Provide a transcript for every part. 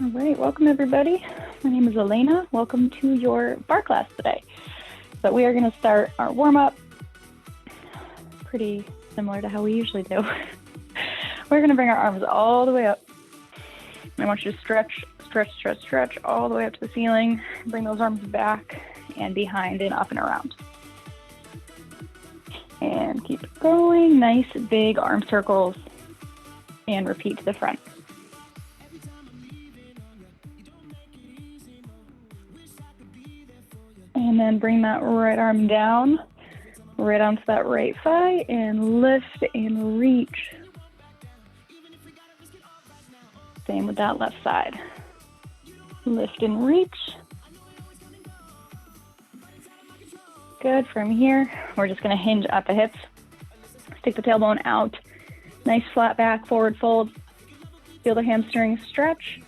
All right, welcome everybody. My name is Elena. Welcome to your bar class today. So we are going to start our warm-up pretty similar to how we usually do. We're going to bring our arms all the way up. I want you to stretch all the way up to the ceiling. Bring those arms back and behind and up and around. And keep it going. Nice big arm circles. And repeat to the front. And then bring that right arm down, right onto that right thigh, and lift and reach. Same with that left side. Lift and reach. Good. From here, we're just going to hinge at the hips. Stick the tailbone out. Nice flat back, forward fold. Feel the hamstrings stretch.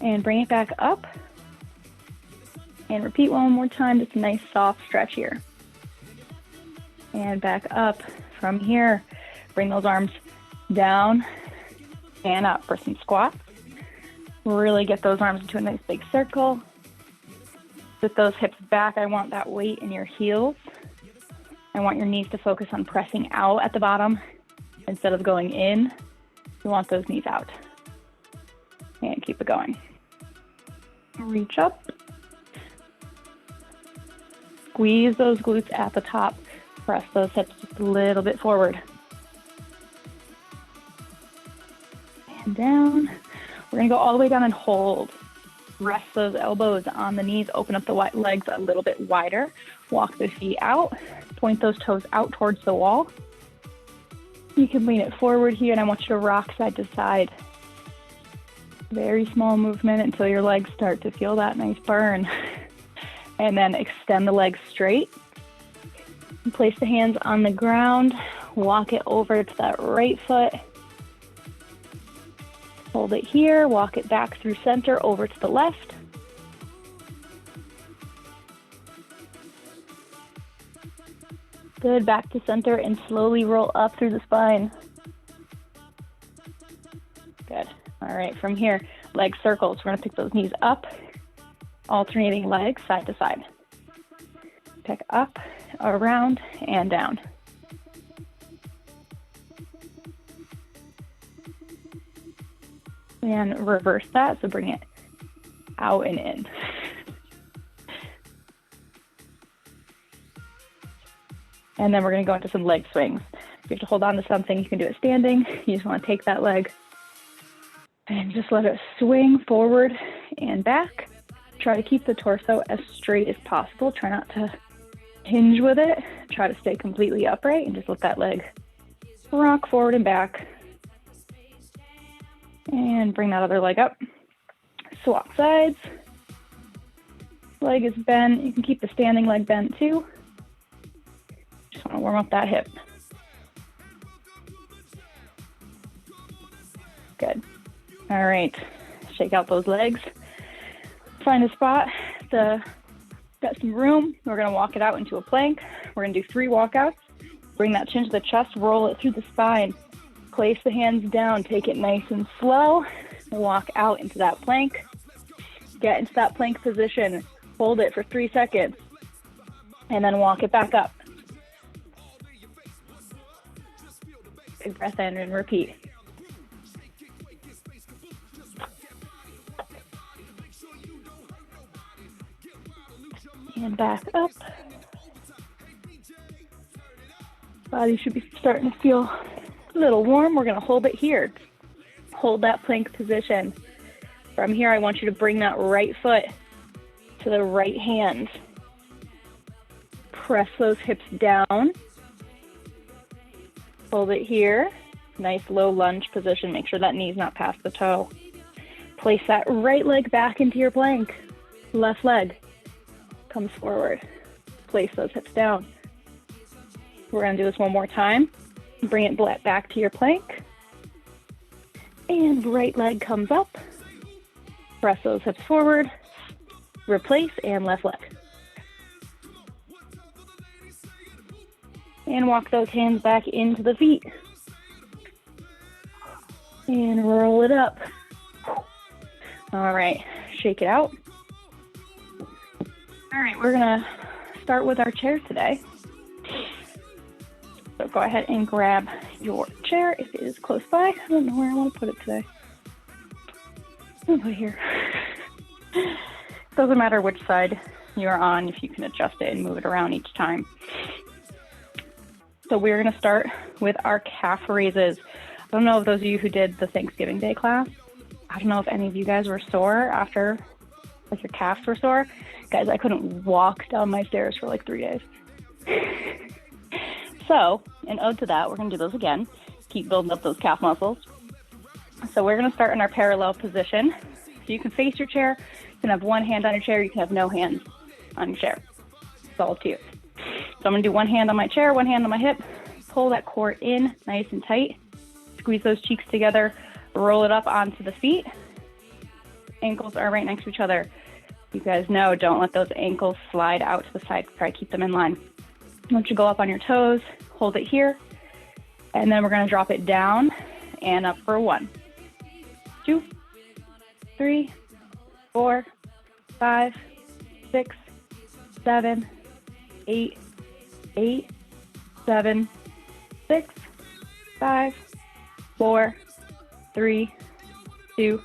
And bring it back up. And repeat one more time, just a nice soft stretch here. And back up. From here, bring those arms down and up for some squats. Really get those arms into a nice big circle. With those hips back, I want that weight in your heels. I want your knees to focus on pressing out at the bottom instead of going in. You want those knees out. And keep it going. Reach up. Squeeze those glutes at the top. Press those hips just a little bit forward. And down. We're going to go all the way down and hold. Rest those elbows on the knees. Open up the legs a little bit wider. Walk the feet out. Point those toes out towards the wall. You can lean it forward here, and I want you to rock side to side. Very small movement until your legs start to feel that nice burn. And then extend the legs straight. Place the hands on the ground. Walk it over to that right foot. Hold it here. Walk it back through center over to the left. Good. Back to center and slowly roll up through the spine. Good. All right. From here, leg circles. We're going to pick those knees up. Alternating legs side to side. Pick up, around, and down. And reverse that, so bring it out and in. And then we're going to go into some leg swings. If you have to hold on to something, you can do it standing. You just want to take that leg and just let it swing forward and back. Try to keep the torso as straight as possible. Try not to hinge with it. Try to stay completely upright and just let that leg rock forward and back. And bring that other leg up. Swap sides. Leg is bent. You can keep the standing leg bent too. Just want to warm up that hip. Good. All right. Shake out those legs. Find a spot. Got some room. We're going to walk it out into a plank. We're going to do 3 walkouts. Bring that chin to the chest. Roll it through the spine. Place the hands down. Take it nice and slow. Walk out into that plank. Get into that plank position. Hold it for 3 seconds. And then walk it back up. Big breath in and repeat. And back up. Body should be starting to feel a little warm. We're going to hold it here. Hold that plank position. From here, I want you to bring that right foot to the right hand. Press those hips down. Hold it here. Nice low lunge position. Make sure that knee's not past the toe. Place that right leg back into your plank. Left leg comes forward. Place those hips down. We're going to do this one more time. Bring it back to your plank. And right leg comes up. Press those hips forward. Replace and left leg. And walk those hands back into the feet. And roll it up. All right, shake it out. All right, we're gonna start with our chair today. So go ahead and grab your chair if it is close by. I don't know where I want to put it today. I'll put it here. Doesn't matter which side you're on, if you can adjust it and move it around each time. So we're gonna start with our calf raises. I don't know if those of you who did the Thanksgiving Day class, I don't know if any of you guys were sore after, like your calves were sore. Guys, I couldn't walk down my stairs for like 3 days. So, in ode to that, we're going to do those again. Keep building up those calf muscles. So we're going to start in our parallel position. So you can face your chair. You can have one hand on your chair. You can have no hands on your chair. It's all up to you. So I'm going to do one hand on my chair, one hand on my hip. Pull that core in nice and tight. Squeeze those cheeks together. Roll it up onto the feet. Ankles are right next to each other. You guys know, don't let those ankles slide out to the side. Try to keep them in line. Once you go up on your toes, hold it here, and then we're going to drop it down and up for 1, 2, 3, 4, 5, 6, 7, 8, 8, 7, 6, 5, 4, 3, 2,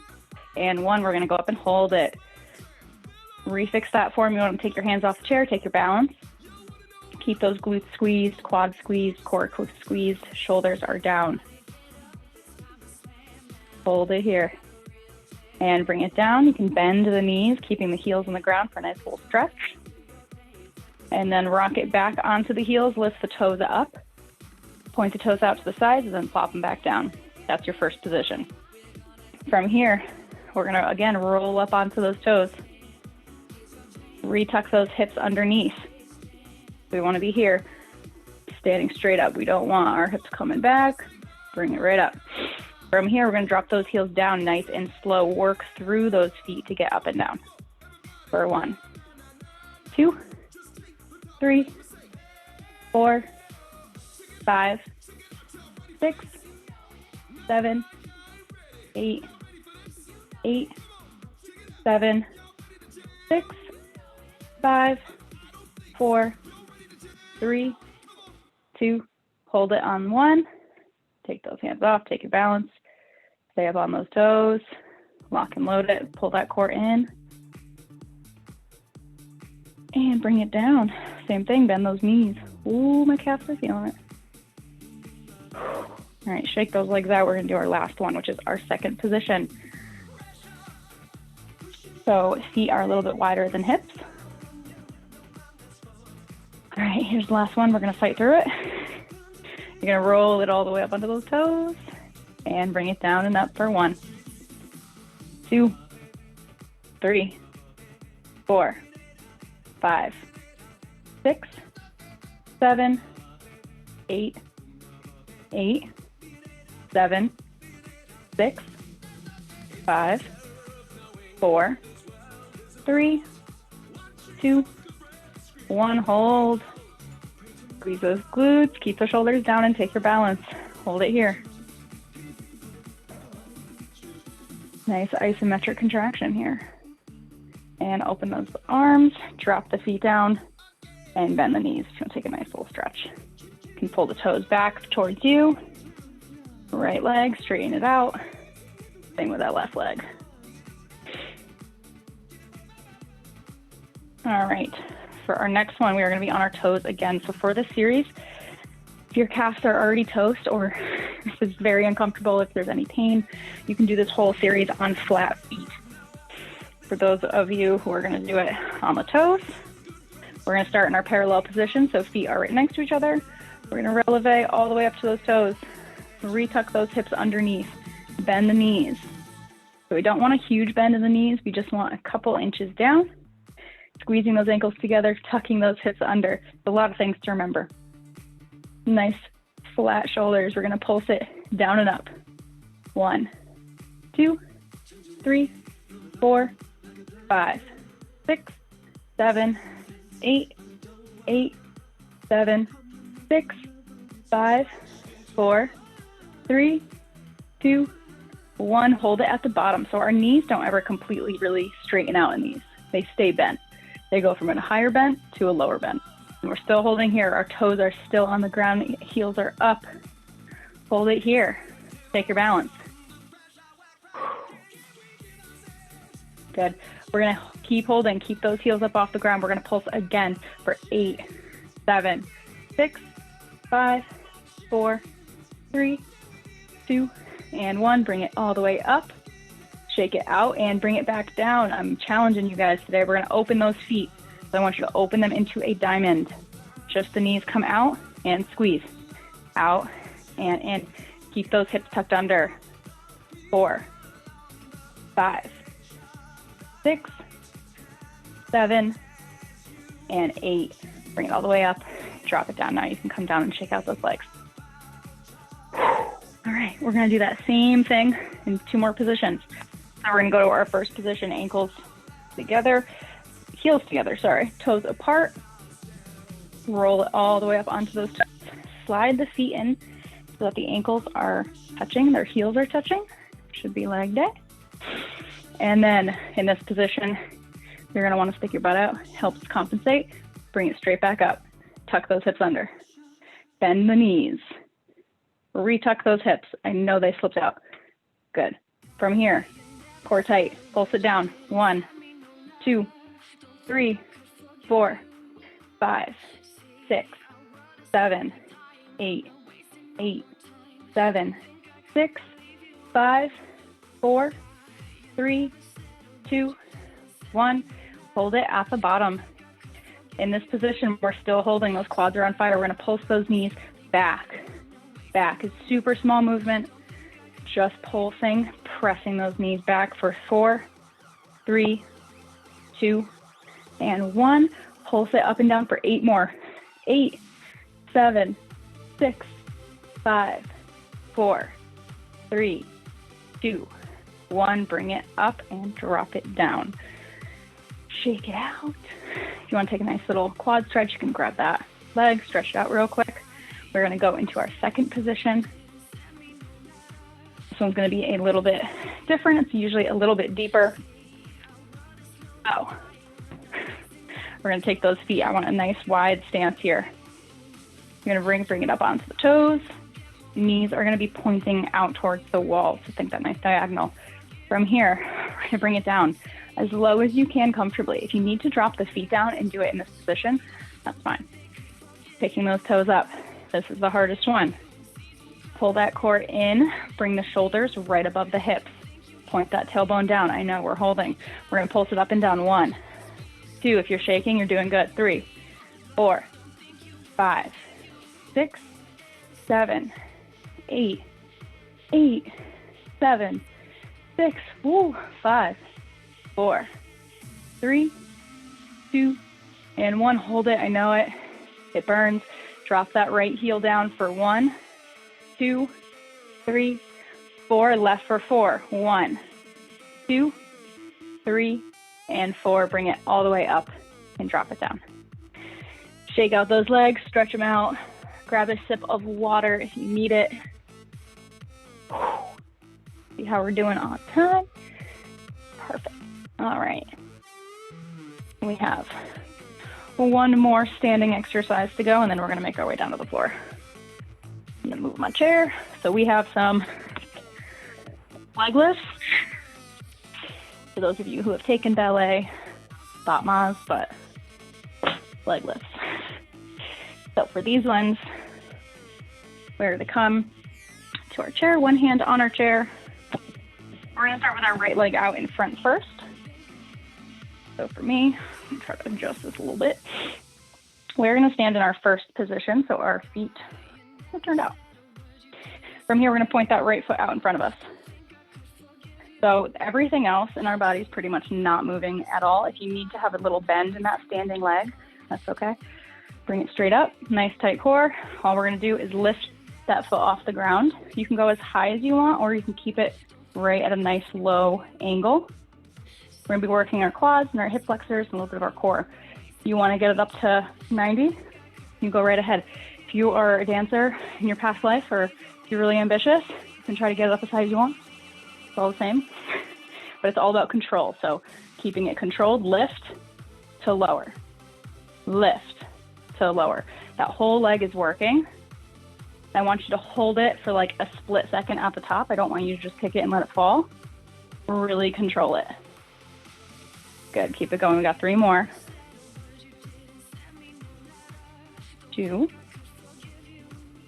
and 1. We're going to go up and hold it. Refix that form. You want to take your hands off the chair, take your balance. Keep those glutes squeezed, quads squeezed, core squeezed, shoulders are down. Hold it here. And bring it down. You can bend the knees, keeping the heels on the ground for a nice full stretch. And then rock it back onto the heels, lift the toes up. Point the toes out to the sides and then plop them back down. That's your first position. From here, we're going to, again, roll up onto those toes. Retuck those hips underneath. We want to be here, standing straight up. We don't want our hips coming back. Bring it right up. From here, we're going to drop those heels down nice and slow. Work through those feet to get up and down. For 1, 2, 3, 4, 5, 6, 7, 8, 8, 7, 6, 5, 4, 3, 2, hold it on 1. Take those hands off, take your balance. Stay up on those toes. Lock and load it, pull that core in. And bring it down. Same thing, bend those knees. Ooh, my calves are feeling it. All right, shake those legs out. We're gonna do our last one, which is our second position. So feet are a little bit wider than hips. All right, here's the last one. We're gonna fight through it. You're gonna roll it all the way up onto those toes and bring it down and up for 1, 2, 3, 4, 5, 6, 7, 8, 8, 7, 6, 5, 4, 3, 2, 1, hold. Squeeze those glutes, keep the shoulders down and take your balance. Hold it here. Nice isometric contraction here. And open those arms, drop the feet down, and bend the knees. If you want to take a nice full stretch. You can pull the toes back towards you. Right leg, straighten it out. Same with that left leg. All right. For our next one, we are going to be on our toes again. So for this series, if your calves are already toast or if it's very uncomfortable, if there's any pain, you can do this whole series on flat feet. For those of you who are going to do it on the toes, we're going to start in our parallel position. So feet are right next to each other. We're going to releve all the way up to those toes. Retuck those hips underneath. Bend the knees. So we don't want a huge bend in the knees. We just want a couple inches down. Squeezing those ankles together, tucking those hips under. A lot of things to remember. Nice flat shoulders. We're going to pulse it down and up. 1, 2, 3, 4, 5, 6, 7, 8, 8, 7, 6, 5, 4, 3, 2, 1, hold it at the bottom. So our knees don't ever completely really straighten out in these. They stay bent. They go from a higher bent to a lower bent. And we're still holding here. Our toes are still on the ground. Heels are up. Hold it here. Take your balance. Good. We're going to keep holding. Keep those heels up off the ground. We're going to pulse again for 8, 7, 6, 5, 4, 3, 2, and 1. Bring it all the way up. Shake it out and bring it back down. I'm challenging you guys today. We're going to open those feet. So I want you to open them into a diamond. Just the knees come out and squeeze. Out and in. Keep those hips tucked under. 4, 5, 6, 7, and 8. Bring it all the way up. Drop it down. Now you can come down and shake out those legs. All right, we're going to do that same thing in 2 more positions. So we're going to go to our first position, ankles together, heels together, toes apart. Roll it all the way up onto those toes. Slide the feet in so that the ankles are touching, their heels are touching. Should be leg day. And then in this position, you're going to want to stick your butt out. Helps compensate. Bring it straight back up. Tuck those hips under. Bend the knees. Retuck those hips. I know they slipped out. Good. From here, core tight. Pulse it down. 1, 2, 3, 4, 5, 6, 7, 8, 8, 7, 6, 5, 4, 3, 2, 1. Hold it at the bottom. In this position, we're still holding. Those quads are on fire. We're going to pulse those knees back. Back is super small movement. Just pulsing, pressing those knees back for 4, 3, 2, and 1. Pulse it up and down for 8 more. 8, 7, 6, 5, 4, 3, 2, 1. Bring it up and drop it down. Shake it out. If you want to take a nice little quad stretch, you can grab that leg, stretch it out real quick. We're going to go into our second position. This one's going to be a little bit different. It's usually a little bit deeper. So we're going to take those feet. I want a nice wide stance here. You're going to bring it up onto the toes. Knees are going to be pointing out towards the wall. So think that nice diagonal. From here, we're going to bring it down as low as you can comfortably. If you need to drop the feet down and do it in this position, that's fine. Picking those toes up. This is the hardest one. Pull that core in, bring the shoulders right above the hips. Point that tailbone down. I know, we're holding. We're going to pulse it up and down. 1, 2, if you're shaking, you're doing good. 3, 4, 5, 6, 7, 8, 8, 7, 6, 5, 4, 3, 2, and 1. Hold it. I know it. It burns. Drop that right heel down for 1, 2, 3, 4. Left for 4. 1, 2, 3, and 4. Bring it all the way up and drop it down. Shake out those legs, stretch them out. Grab a sip of water if you need it. See how we're doing on time. Perfect. All right. We have 1 more standing exercise to go, and then we're going to make our way down to the floor. I'm going to move my chair. So we have some leg lifts. For those of you who have taken ballet, batmas, but leg lifts. So for these ones, we're going to come to our chair, one hand on our chair. We're going to start with our right leg out in front first. So for me, I'm try to adjust this a little bit. We're going to stand in our first position, so our feet are turned out. From here, we're going to point that right foot out in front of us. So everything else in our body is pretty much not moving at all. If you need to have a little bend in that standing leg, that's okay. Bring it straight up, nice tight core. All we're going to do is lift that foot off the ground. You can go as high as you want, or you can keep it right at a nice low angle. We're going to be working our quads and our hip flexors and a little bit of our core. You want to get it up to 90, you go right ahead. If you are a dancer in your past life, or if you're really ambitious, you can try to get it up as high as you want. It's all the same, but it's all about control. So keeping it controlled, lift to lower, lift to lower. That whole leg is working. I want you to hold it for like a split second at the top. I don't want you to just kick it and let it fall. Really control it. Good, keep it going. We got 3 more. 2,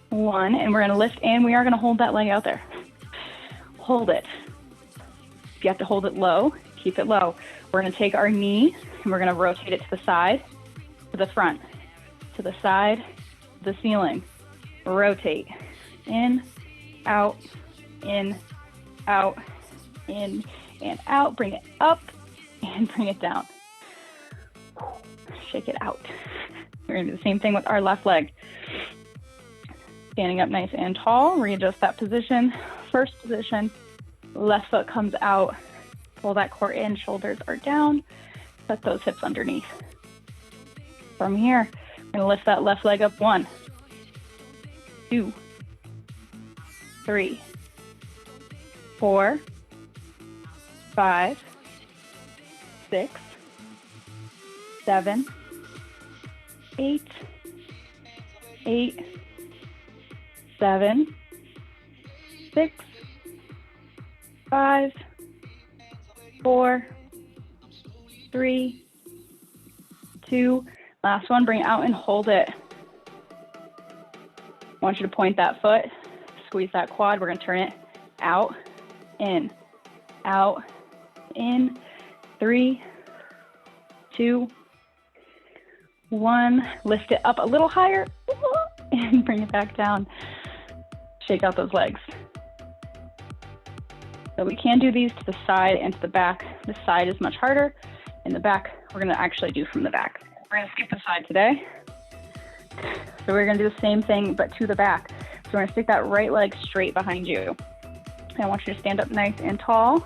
1, and we're gonna lift and we are gonna hold that leg out there. Hold it. If you have to hold it low, keep it low. We're gonna take our knee and we're gonna rotate it to the side, to the front, to the side, to the ceiling. Rotate. In, out, in, out, in, and out. Bring it up and bring it down. Shake it out. We're gonna do the same thing with our left leg. Standing up nice and tall, readjust that position. First position, left foot comes out. Pull that core in, shoulders are down. Set those hips underneath. From here, we're gonna lift that left leg up. 1, 2, 3, 4, 5, 6, 7, 8, 8, 7, 6, 5, 4, 3, 2. Last one, bring it out and hold it. I want you to point that foot, squeeze that quad. We're going to turn it out, in, 3, 2, 1. Lift it up a little higher and bring it back down. Shake out those legs. So we can do these to the side and to the back. The side is much harder. In the back, we're going to actually do from the back. We're going to skip the side today. So we're going to do the same thing, but to the back. So we're going to stick that right leg straight behind you. I want you to stand up nice and tall.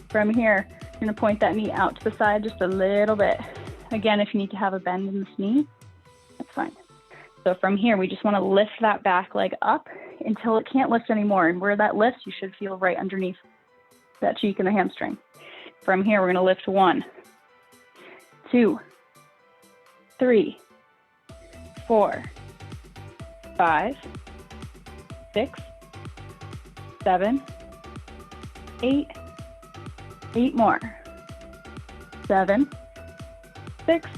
From here, you're going to point that knee out to the side just a little bit. Again, if you need to have a bend in this knee, that's fine. So from here, we just want to lift that back leg up until it can't lift anymore. And where that lifts, you should feel right underneath that cheek and the hamstring. From here, we're going to lift 1, 2, 3, 4, 5, 6, 7, 8, 8 more. 7, 6,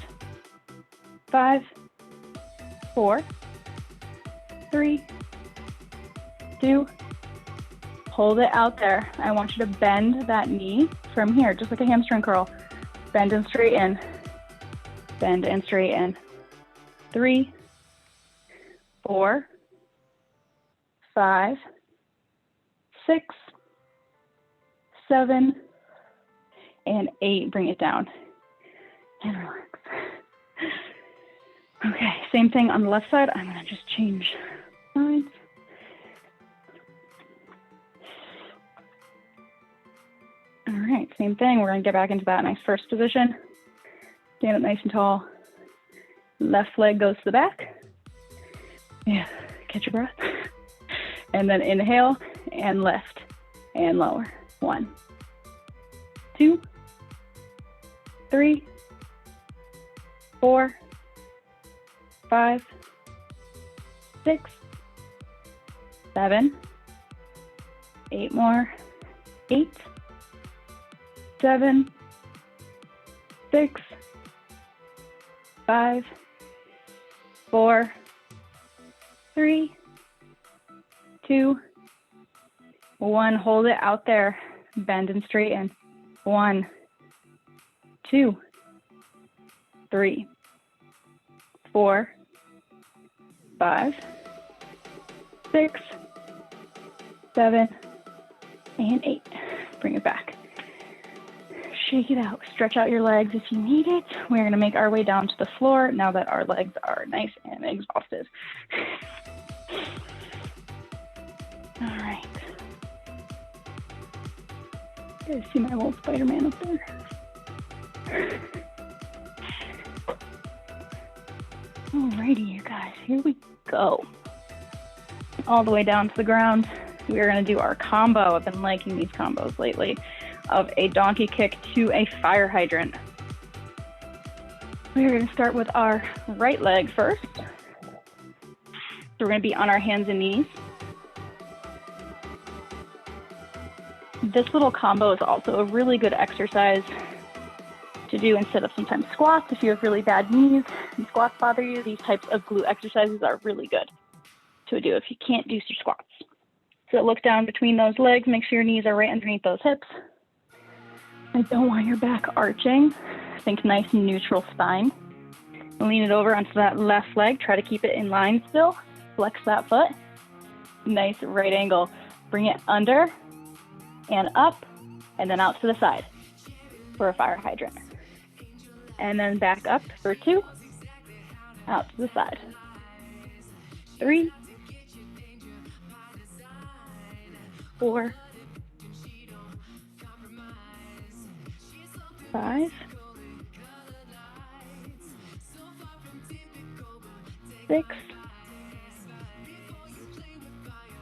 5, 4, 3, 2. Hold it out there. I want you to bend that knee from here, just like a hamstring curl. Bend and straighten. Bend and straighten. 3, 4, 5, 6, 7, and 8. Bring it down and relax. Okay, same thing on the left side. I'm gonna just change sides. All right, same thing. We're gonna get back into that nice first position. Stand up nice and tall. Left leg goes to the back. Yeah, catch your breath. And then inhale and lift and lower. 1, 2, 3, 4, 5, 6, 7, 8 more. 8, 7, 6, 5, 4, 3, 2, 1. Hold it out there. Bend and straighten. 1, 2, 3, 4, 5, 6, 7, and 8. Bring it back. Shake it out. Stretch out your legs if you need it. We're going to make our way down to the floor now that our legs are nice and exhausted. All right. You guys see my little Spider-Man up there? Alrighty, you guys, here we go. All the way down to the ground. we are going to do our combo. I've been liking these combos lately, of a donkey kick to a fire hydrant. We're going to start with our right leg first. So we're going to be on our hands and knees. This little combo is also a really good exercise to do instead of sometimes squats. If you have really bad knees and squats bother you, these types of glute exercises are really good to do if you can't do your squats. So look down between those legs, make sure your knees are right underneath those hips. I don't want your back arching. Think nice and neutral spine. Lean it over onto that left leg. Try to keep it in line still. Flex that foot. Nice right angle. Bring it under and up and then out to the side for a fire hydrant. And then back up for 2, out to the side. 3, 4, 5, 6,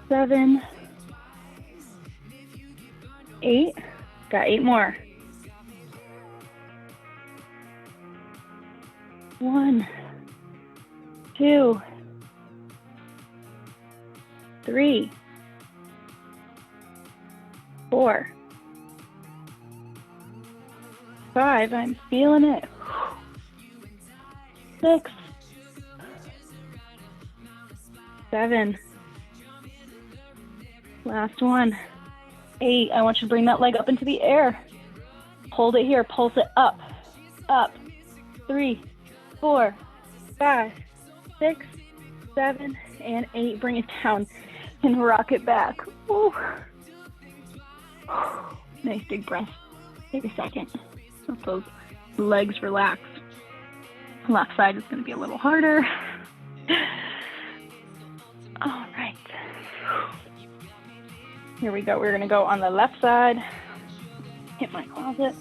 7, 8. Got 8 more. 1, 2, 3, 4, 5. I'm feeling it. 6, 7. Last one. 8. I want you to bring that leg up into the air. Hold it here. Pulse it up. Up. 3, 4, 5, 6, 7, and 8. Bring it down and rock it back. Ooh. Nice big breath. Take a second. Let those legs relax. Left side is going to be a little harder. All right. Here we go. We're going to go on the left side. Hit my closet.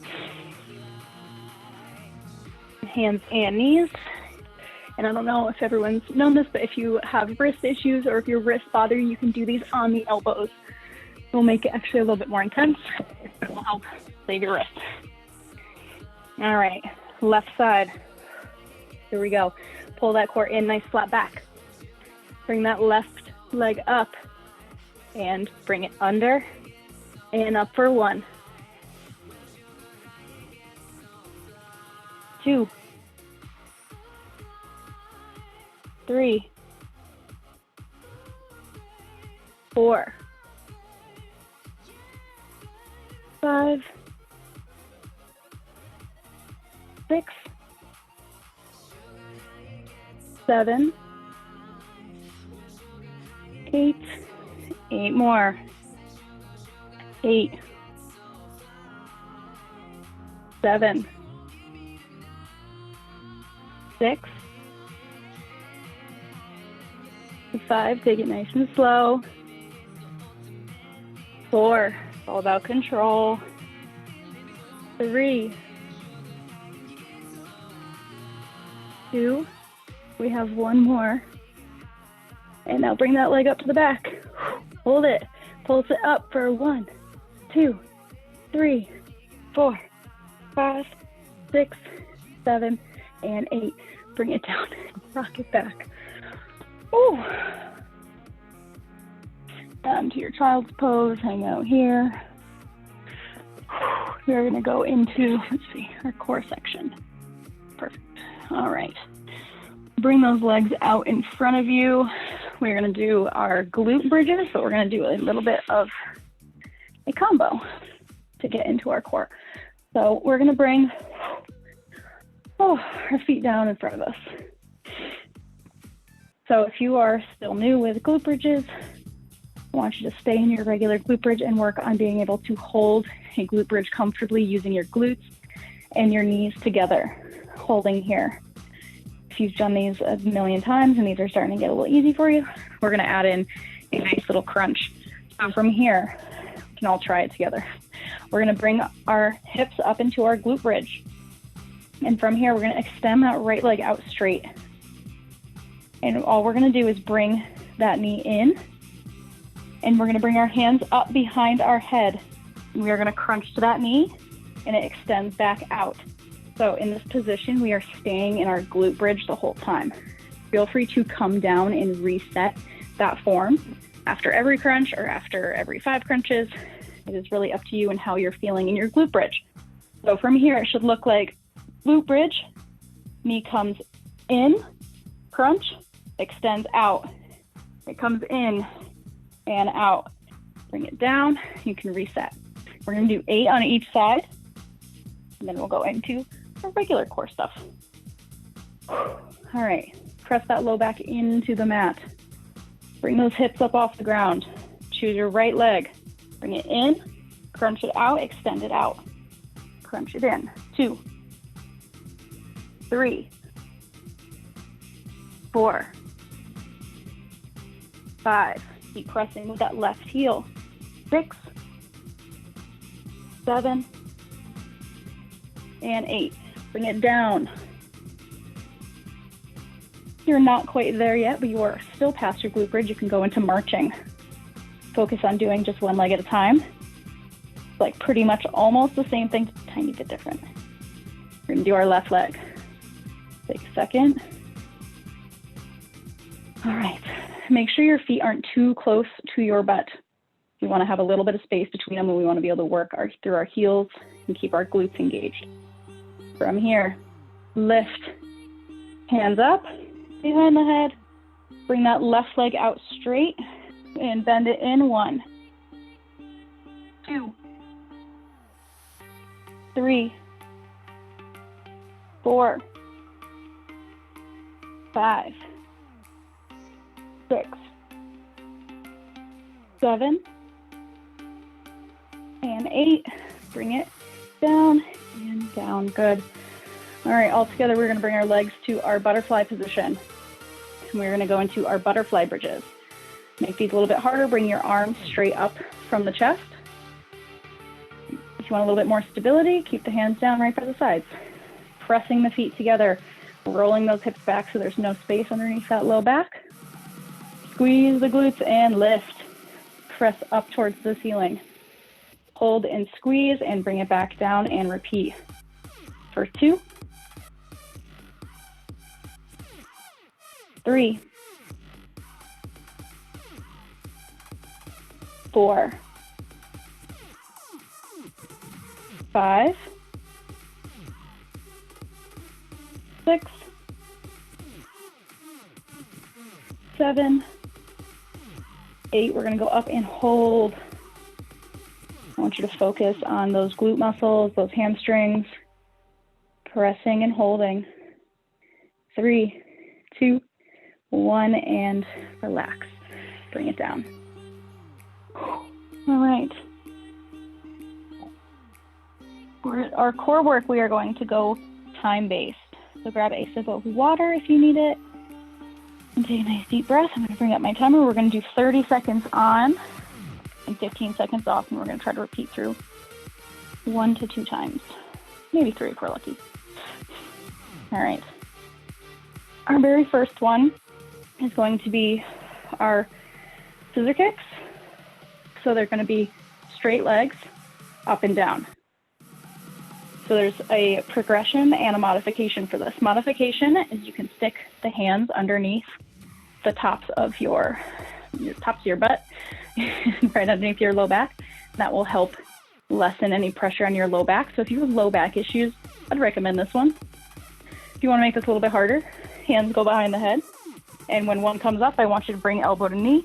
Hands and knees. And I don't know if everyone's known this, but if you have wrist issues or if your wrists bother you, you can do these on the elbows. It will make it actually a little bit more intense. It will help save your wrist. All right, left side. Here we go. Pull that core in, nice flat back. Bring that left leg up and bring it under and up for 1, 2, 3, 4, 5, 6, 7, 8. 8 more. 8, 7, 6, 5. Take it nice and slow. 4. It's all about control. 3, 2. We have 1 more. And now bring that leg up to the back. Hold it. Pulse it up for 1, 2, 3, 4, 5, 6, 7, and 8. Bring it down and rock it back. Ooh. Down to your child's pose. Hang out here. We're going to go into, let's see, our core section. Perfect. All right. Bring those legs out in front of you. We're going to do our glute bridges, but we're going to do a little bit of a combo to get into our core. So we're going to bring our feet down in front of us. So if you are still new with glute bridges, I want you to stay in your regular glute bridge and work on being able to hold a glute bridge comfortably using your glutes and your knees together, holding here. If you've done these a million times and these are starting to get a little easy for you, we're going to add in a nice little crunch. So from here, we can all try it together. We're going to bring our hips up into our glute bridge. And from here, we're going to extend that right leg out straight. And all we're going to do is bring that knee in And we're gonna bring our hands up behind our head. We are gonna crunch to that knee, and it extends back out. So in this position, we are staying in our glute bridge the whole time. Feel free to come down and reset that form after every crunch or after every 5 crunches. It is really up to you and how you're feeling in your glute bridge. So from here, it should look like glute bridge, knee comes in, crunch, extends out. It comes in and out. Bring it down, you can reset. We're gonna do 8 on each side, and then we'll go into our regular core stuff. All right, press that low back into the mat. Bring those hips up off the ground. Choose your right leg. Bring it in, crunch it out, extend it out. Crunch it in. 2, 3, 4, 5. Keep pressing with that left heel. 6, 7, and 8. Bring it down. You're not quite there yet, but you are still past your glute bridge. You can go into marching. Focus on doing just one leg at a time. Like pretty much almost the same thing, just a tiny bit different. We're gonna do our left leg. Take a second. All right, make sure your feet aren't too close to your butt. We wanna have a little bit of space between them, and we wanna be able to work through our heels and keep our glutes engaged. From here, lift, hands up, behind the head. Bring that left leg out straight and bend it in. 1, 2, 3, 4, 5, 6, 7, and 8. Bring it down and down. Good. All right, all together, we're gonna bring our legs to our butterfly position. And we're gonna go into our butterfly bridges. Make these a little bit harder. Bring your arms straight up from the chest. If you want a little bit more stability, keep the hands down right by the sides. Pressing the feet together, rolling those hips back so there's no space underneath that low back. Squeeze the glutes and lift. Press up towards the ceiling. Hold and squeeze and bring it back down and repeat. For 2, 3, 4, 5, 6, 7, 8. We're going to go up and hold. I want you to focus on those glute muscles, those hamstrings, pressing and holding. 3, 2, 1, and relax. Bring it down. All right. For our core work, we are going to go time-based. So grab a sip of water if you need it. And take a nice deep breath. I'm going to bring up my timer. We're going to do 30 seconds on and 15 seconds off, and we're going to try to repeat through 1 to 2 times. Maybe 3 if we're lucky. All right. Our very first one is going to be our scissor kicks. So they're going to be straight legs, up and down. So there's a progression and a modification for this. Modification is you can stick the hands underneath the tops of your butt, right underneath your low back. That will help lessen any pressure on your low back. So if you have low back issues, I'd recommend this one. If you want to make this a little bit harder, hands go behind the head. And when one comes up, I want you to bring elbow to knee,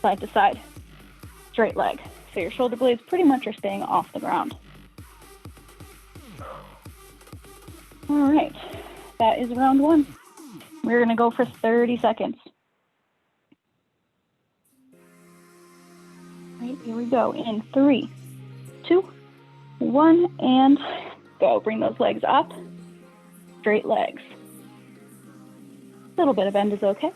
side to side, straight leg. So your shoulder blades pretty much are staying off the ground. All right, that is round 1. We're going to go for 30 seconds. All right, here we go. In 3, 2, 1, and go. Bring those legs up, straight legs. A little bit of bend is okay.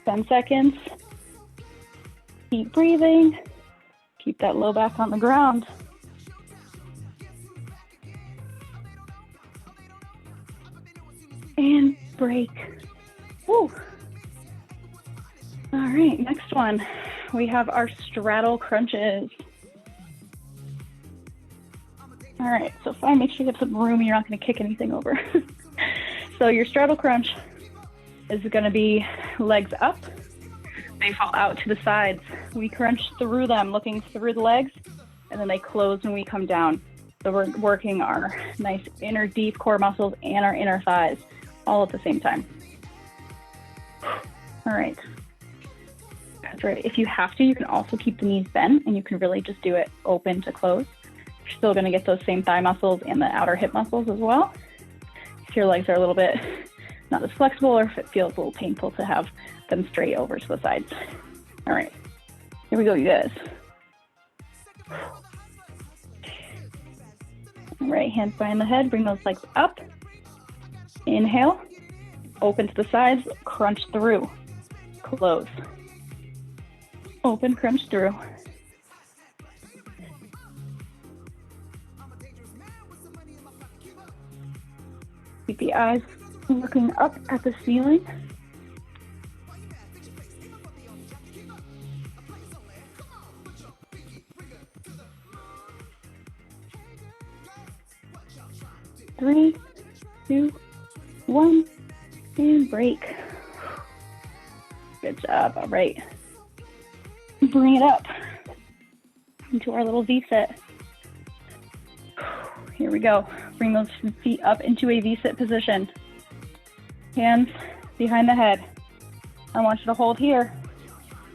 Ten seconds. Keep breathing. Keep that low back on the ground. And break. Woo. All right, next one. We have our straddle crunches. All right, so make sure you have some room and you're not going to kick anything over. So your straddle crunch is going to be legs up. They fall out to the sides. We crunch through them, looking through the legs, and then they close when we come down. So we're working our nice inner deep core muscles and our inner thighs all at the same time. All right. That's right. If you have to, you can also keep the knees bent, and you can really just do it open to close. You're still going to get those same thigh muscles and the outer hip muscles as well. If your legs are a little bit not as flexible, or if it feels a little painful to have them straight over to the sides. All right, here we go, you guys. All right, hands behind the head, bring those legs up. Inhale, open to the sides, crunch through, close. Open, crunch through. Keep the eyes looking up at the ceiling. Three, two, one, and break. Good job. All right. Bring it up into our little V-sit. Here we go. Bring those feet up into a V-sit position. Hands behind the head. I want you to hold here.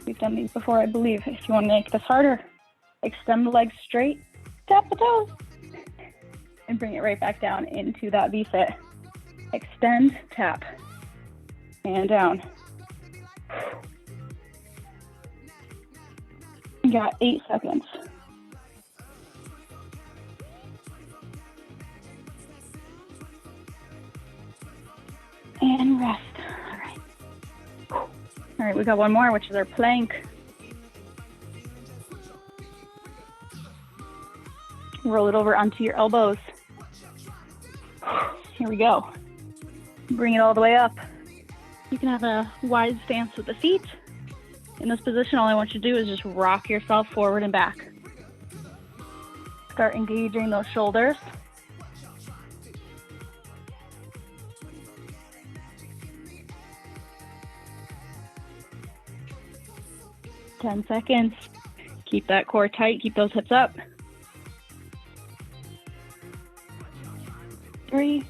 We've done these before, I believe. If you want to make this harder, extend the legs straight, tap the toes, and bring it right back down into that V-sit. Extend, tap, and down. You got 8 seconds. And rest. All right. All right, we got one more, which is our plank. Roll it over onto your elbows. Here we go. Bring it all the way up. You can have a wide stance with the feet. In this position, all I want you to do is just rock yourself forward and back. Start engaging those shoulders. Ten seconds. Keep that core tight. Keep those hips up. 3,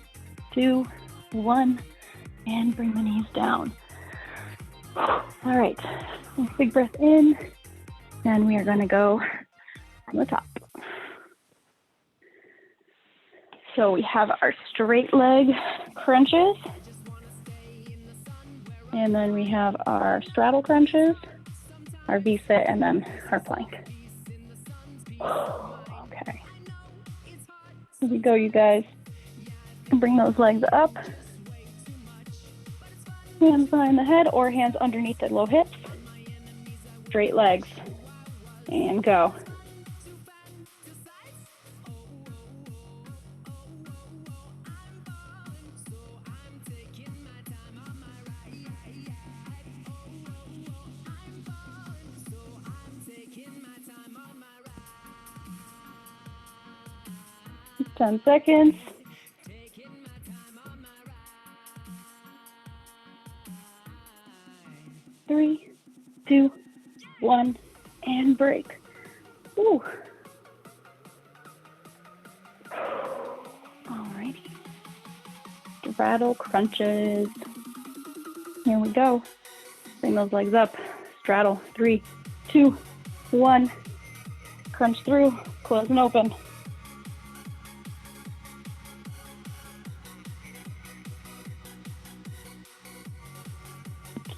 2, 1, and bring the knees down. All right, big breath in, and we are going to go from the top. So we have our straight leg crunches, and then we have our straddle crunches, our V-sit, and then our plank. Okay, here we go, you guys. Bring those legs up. Hands behind the head or hands underneath the low hips. Straight legs. And go. Ten seconds. 3, 2, 1, and break. Ooh. Alrighty. Straddle crunches. Here we go. Bring those legs up. Straddle. 3, 2, 1. Crunch through. Close and open.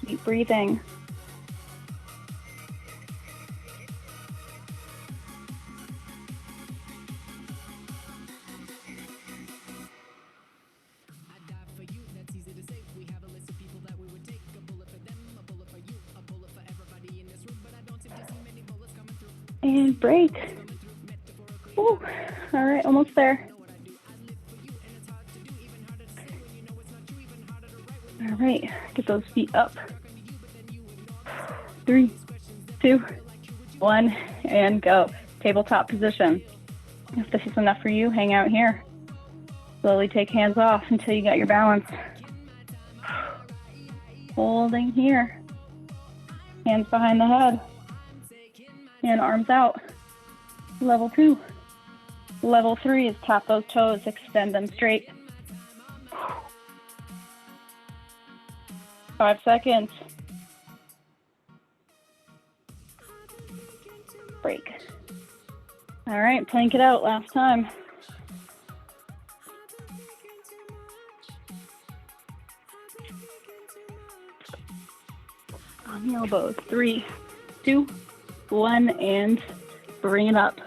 Keep breathing. and break. Ooh. All right, almost there. All right, get those feet up. 3, 2, 1, and go. Tabletop position. If this is enough for you, hang out here. Slowly take hands off until you got your balance. Holding here. Hands behind the head. And arms out. Level 2. Level 3 is tap those toes, extend them straight. 5 seconds. Break. All right, plank it out last time. On the elbows. 3, 2, 1, and bring it up.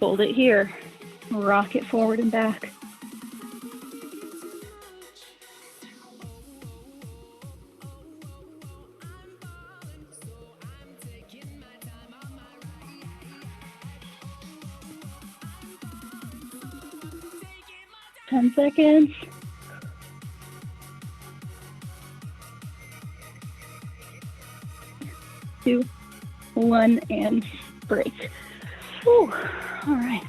Hold it here. Rock it forward and back. Ten seconds. 2, 1, and break. Whew. All right.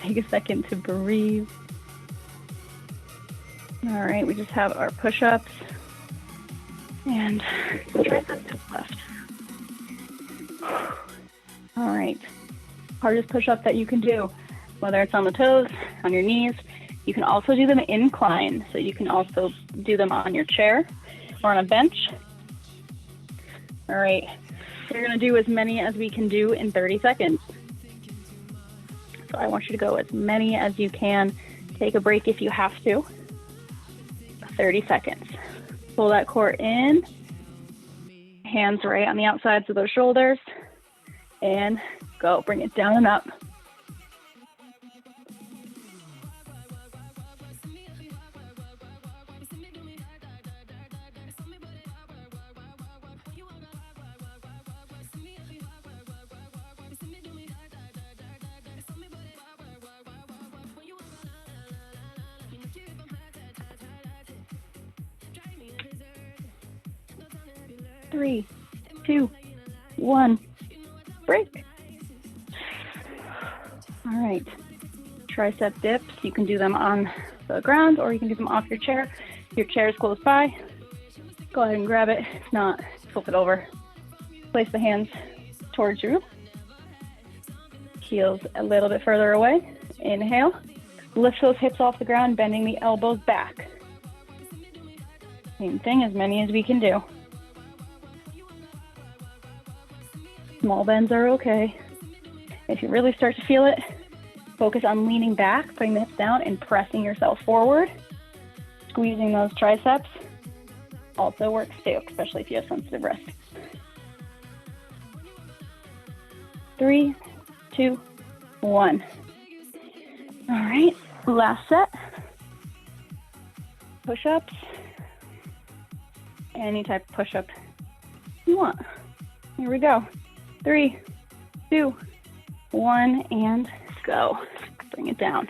Take a second to breathe. All right, we just have our push-ups and triceps left. All right, hardest push-up that you can do, whether it's on the toes, on your knees. You can also do them incline, so you can also do them on your chair or on a bench. All right, we're gonna do as many as we can do in 30 seconds. So I want you to go as many as you can. Take a break if you have to. 30 seconds. Pull that core in. Hands right on the outsides of those shoulders. And go. Bring it down and up. Three, 2, 1, break. All right, tricep dips. You can do them on the ground or you can do them off your chair. If your chair is close by, go ahead and grab it. If not, flip it over. Place the hands towards you. Heels a little bit further away. Inhale. Lift those hips off the ground, bending the elbows back. Same thing, as many as we can do. Small bends are okay. If you really start to feel it, focus on leaning back, putting the hips down, and pressing yourself forward. Squeezing those triceps also works too, especially if you have sensitive wrists. 3, 2, 1. All right, last set. Push-ups. Any type of push-up you want. Here we go. 3, 2, 1, and go. Bring it down.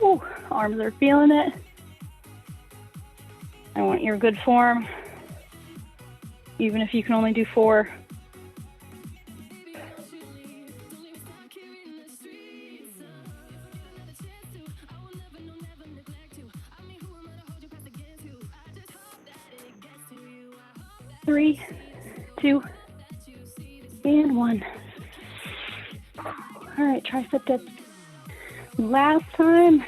Ooh, arms are feeling it. I want your good form. Even if you can only do 4. Three, 2, and 1. All right, tricep dips. Last time.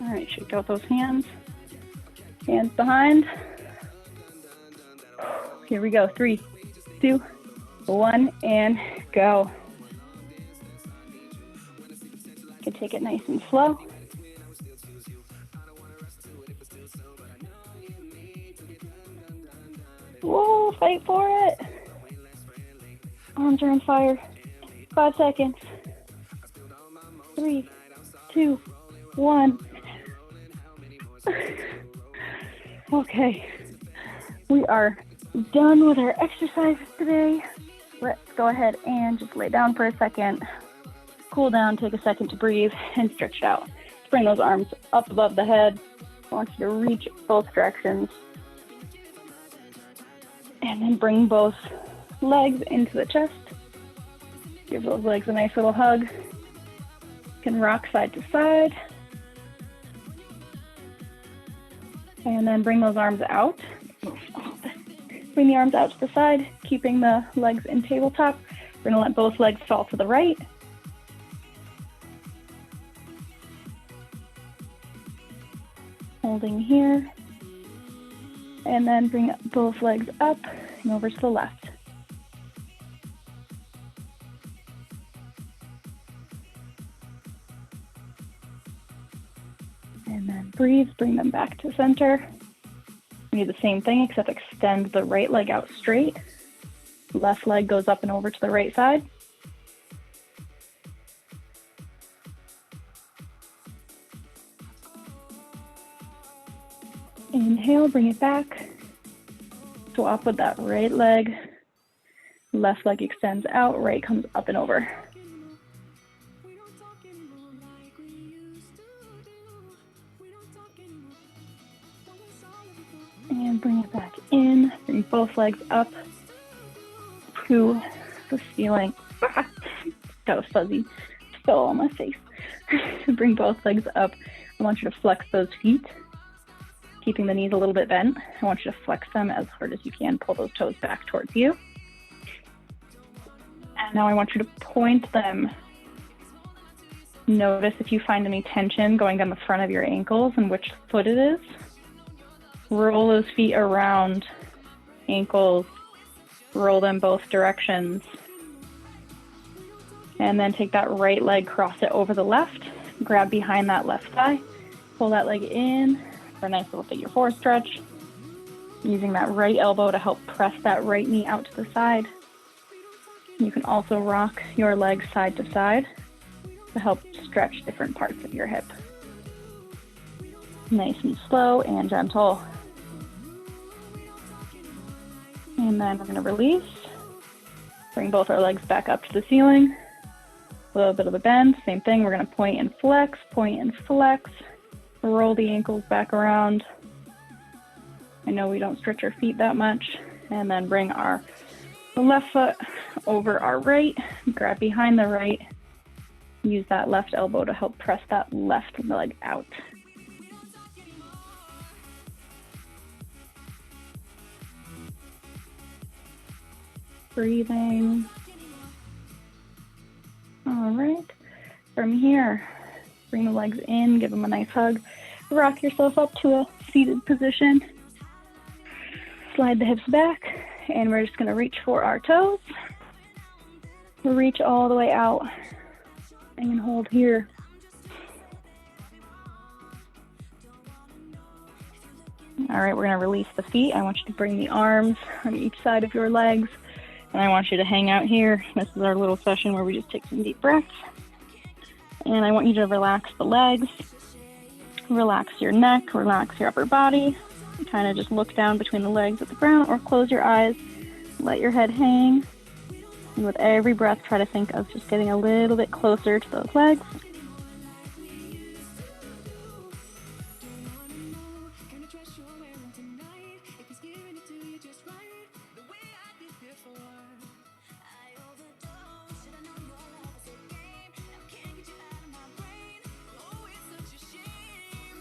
All right, shake out those hands. Hands behind. Here we go. 3, 2, 1, and go. You can take it nice and slow. Whoa, fight for it. Arms are on fire. 5 seconds. 3, 2, 1. Okay, we are done with our exercises today. Let's go ahead and just lay down for a second, cool down, take a second to breathe, and stretch out. Bring those arms up above the head. I want you to reach both directions. And then bring both legs into the chest. Give those legs a nice little hug. You can rock side to side. And then bring those arms out. Bring the arms out to the side, keeping the legs in tabletop. We're going to let both legs fall to the right. Holding here. And then bring both legs up and over to the left. And then breathe, bring them back to center. We do the same thing, except extend the right leg out straight. Left leg goes up and over to the right side. Inhale, bring it back. Swap with that right leg. Left leg extends out, right comes up and over. And bring it back in. Bring both legs up to the ceiling. That was fuzzy. Fell on my face. Bring both legs up. I want you to flex those feet, keeping the knees a little bit bent. I want you to flex them as hard as you can. Pull those toes back towards you. And now I want you to point them. Notice if you find any tension going down the front of your ankles and which foot it is. Roll those feet around, ankles, roll them both directions. And then take that right leg, cross it over the left, grab behind that left thigh, pull that leg in for a nice little figure four stretch. Using that right elbow to help press that right knee out to the side. You can also rock your legs side to side to help stretch different parts of your hip. Nice and slow and gentle. And then we're going to release. Bring both our legs back up to the ceiling. A little bit of a bend. Same thing. We're going to point and flex, point and flex. Roll the ankles back around. I know we don't stretch our feet that much. And then bring our left foot over our right. Grab behind the right. Use that left elbow to help press that left leg out. Breathing. All right. From here, bring the legs in, give them a nice hug. Rock yourself up to a seated position. Slide the hips back, and we're just going to reach for our toes. Reach all the way out and hold here. All right, we're going to release the feet. I want you to bring the arms on each side of your legs. And I want you to hang out here. This is our little session where we just take some deep breaths. And I want you to relax the legs, relax your neck, relax your upper body. Kind of just look down between the legs at the ground or close your eyes. Let your head hang. And with every breath, try to think of just getting a little bit closer to those legs.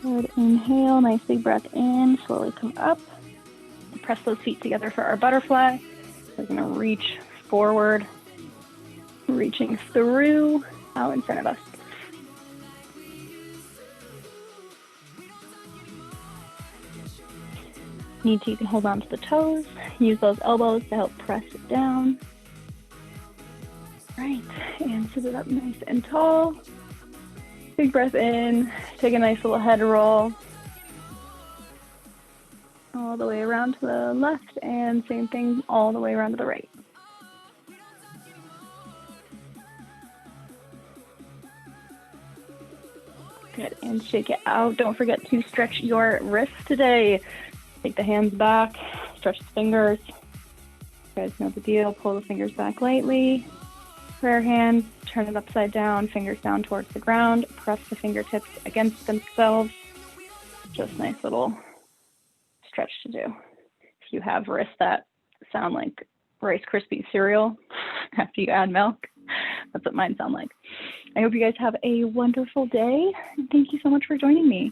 Good. Inhale, nice big breath in, slowly come up. Press those feet together for our butterfly. We're going to reach forward, reaching through out in front of us. Need to, you can hold on to the toes. Use those elbows to help press it down. Right, and sit it up nice and tall. Big breath in, take a nice little head roll. All the way around to the left, and same thing all the way around to the right. Good, and shake it out. Don't forget to stretch your wrists today. Take the hands back, stretch the fingers. You guys know the deal. Pull the fingers back lightly. Prayer hand, turn it upside down, fingers down towards the ground. Press the fingertips against themselves. Just nice little stretch to do. If you have wrists that sound like Rice Krispie cereal after you add milk, that's what mine sound like. I hope you guys have a wonderful day. And thank you so much for joining me.